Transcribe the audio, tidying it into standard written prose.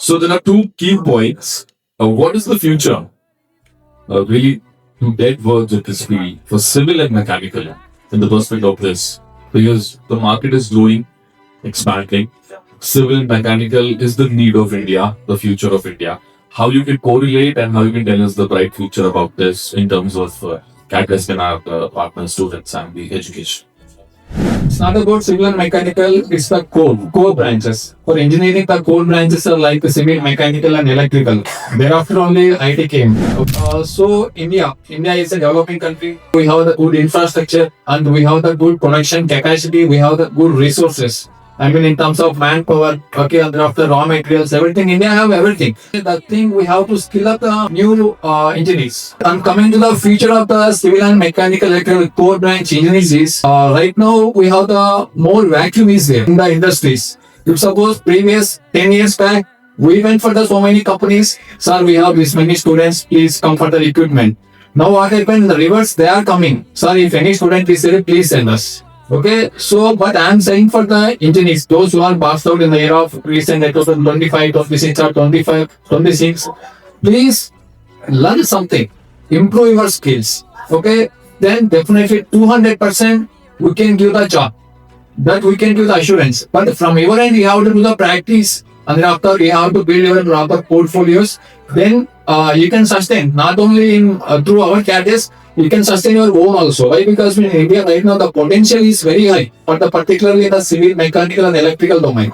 So there are two key points. What is the future? Really, two dead words at this field for civil and mechanical in the perspective of this, because the market is growing, expanding. Civil and mechanical is the need of India, the future of India. How you can correlate and how you can tell us the bright future about this in terms of Caddesk and our partner students and the education. It's not about civil and mechanical, it's the core branches. For engineering, the core branches are like civil, mechanical, and electrical. Thereafter only IT came. So India is a developing country. We have the good infrastructure and we have the good production capacity. We have the good resources. I mean, in terms of manpower, okay, and after raw materials, everything. India have everything. The thing we have to skill up the new engineers. And coming to the future of the civil and mechanical electrical core branch engineers is right now we have the more vacuum is there in the industries. If suppose previous 10 years back we went for the so many companies, sir, we have this many students, please come for the recruitment. Now what happened? The reverse, they are coming. Sir, if any student is there, please send us. Okay, so but I am saying for the engineers, those who are passed out in the year of recent 2025, 26 or 25, 26, please learn something, improve your skills. Okay, then definitely 200% we can give the job, that we can give the assurance. But from your end, you have to do the practice, and then after you have to build your proper portfolios. Then you can sustain not only in through our Caddesk, you can sustain your own also. Why? Because in India right now the potential is very high, but particularly in the civil, mechanical, and electrical domain.